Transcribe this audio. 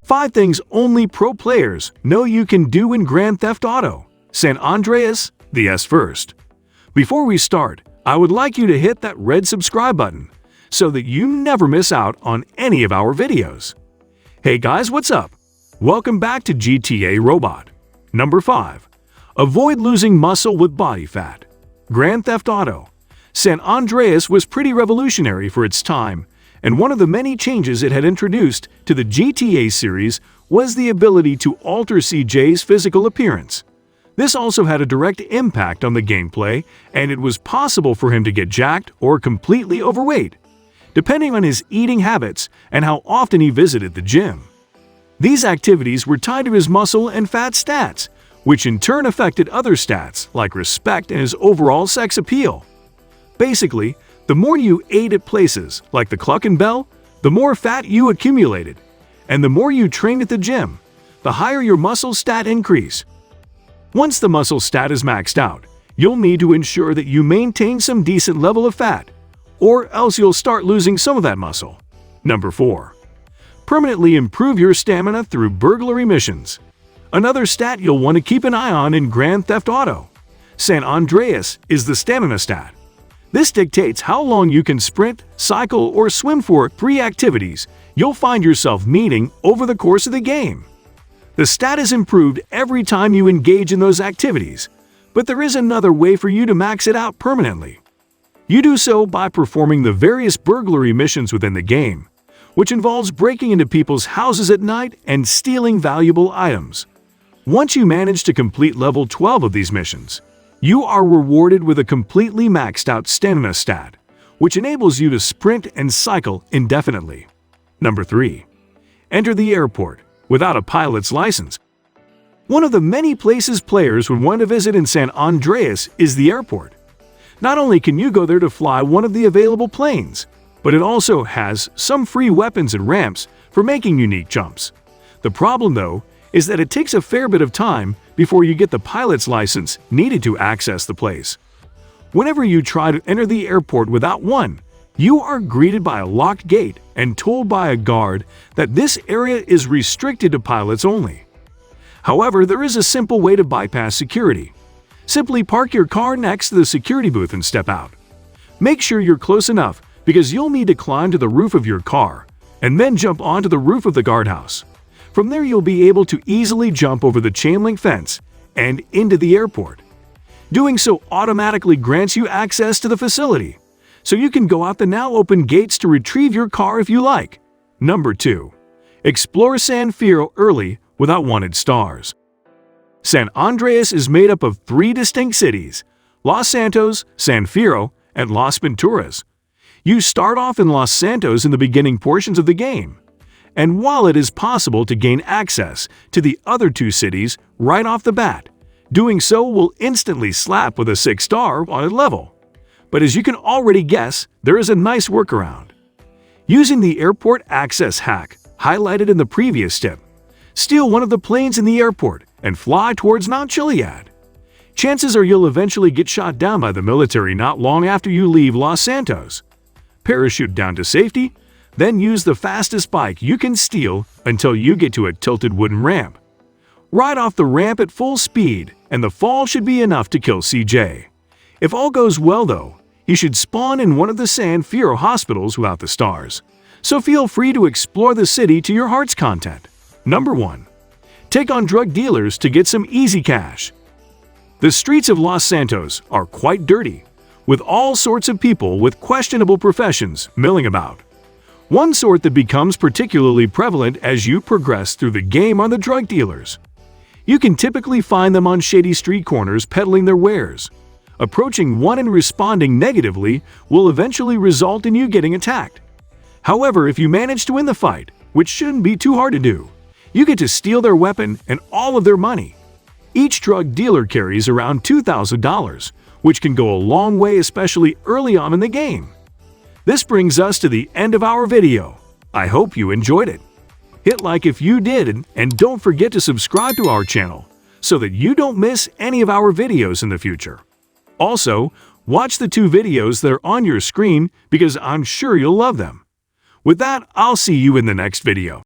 5 things only pro players know you can do in Grand Theft Auto: San Andreas, the S first. Before we start, I would like you to hit that red subscribe button so that you never miss out on any of our videos. Hey guys, what's up? Welcome back to GTA Robot. Number 5. Avoid losing muscle with body fat. Grand Theft Auto San Andreas was pretty revolutionary for its time, and one of the many changes it had introduced to the GTA series was the ability to alter CJ's physical appearance. This also had a direct impact on the gameplay, and it was possible for him to get jacked or completely overweight, depending on his eating habits and how often he visited the gym. These activities were tied to his muscle and fat stats, which in turn affected other stats like respect and his overall sex appeal. Basically, the more you ate at places like the Cluck and Bell, the more fat you accumulated, and the more you trained at the gym, the higher your muscle stat increase. Once the muscle stat is maxed out, you'll need to ensure that you maintain some decent level of fat, or else you'll start losing some of that muscle. Number 4. Permanently improve your stamina through burglary missions. Another stat you'll want to keep an eye on in Grand Theft Auto San Andreas is the stamina stat. This dictates how long you can sprint, cycle, or swim for 3 activities you'll find yourself meeting over the course of the game. The stat is improved every time you engage in those activities, but there is another way for you to max it out permanently. You do so by performing the various burglary missions within the game, which involves breaking into people's houses at night and stealing valuable items. Once you manage to complete level 12 of these missions, you are rewarded with a completely maxed out stamina stat, which enables you to sprint and cycle indefinitely. Number 3. Enter the airport without a pilot's license. One of the many places players would want to visit in San Andreas is the airport. Not only can you go there to fly one of the available planes, but it also has some free weapons and ramps for making unique jumps. The problem, though, is that it takes a fair bit of time before you get the pilot's license needed to access the place. Whenever you try to enter the airport without one, you are greeted by a locked gate and told by a guard that this area is restricted to pilots only. However, there is a simple way to bypass security. Simply park your car next to the security booth and step out. Make sure you're close enough because you'll need to climb to the roof of your car and then jump onto the roof of the guardhouse. From there, you'll be able to easily jump over the chain-link fence and into the airport. Doing so automatically grants you access to the facility, so you can go out the now open gates to retrieve your car if you like. Number 2. Explore San Fierro early without wanted stars. San Andreas is made up of 3 distinct cities: Los Santos, San Fierro, and Las Venturas. You start off in Los Santos in the beginning portions of the game, and while it is possible to gain access to the other 2 cities right off the bat, doing so will instantly slap with a 6-star on a level. But as you can already guess, there is a nice workaround. Using the airport access hack highlighted in the previous tip, steal one of the planes in the airport and fly towards Mount Chiliad. Chances are you'll eventually get shot down by the military not long after you leave Los Santos. Parachute down to safety, then use the fastest bike you can steal until you get to a tilted wooden ramp. Ride off the ramp at full speed, and the fall should be enough to kill CJ. If all goes well though, you should spawn in one of the San Fierro hospitals without the stars, so feel free to explore the city to your heart's content. Number 1. Take on drug dealers to get some easy cash. The streets of Los Santos are quite dirty, with all sorts of people with questionable professions milling about. One sort that becomes particularly prevalent as you progress through the game are the drug dealers. You can typically find them on shady street corners peddling their wares. Approaching one and responding negatively will eventually result in you getting attacked. However, if you manage to win the fight, which shouldn't be too hard to do, you get to steal their weapon and all of their money. Each drug dealer carries around $2,000, which can go a long way, especially early on in the game. This brings us to the end of our video. I hope you enjoyed it. Hit like if you did, and don't forget to subscribe to our channel so that you don't miss any of our videos in the future. Also, watch the 2 videos that are on your screen because I'm sure you'll love them. With that, I'll see you in the next video.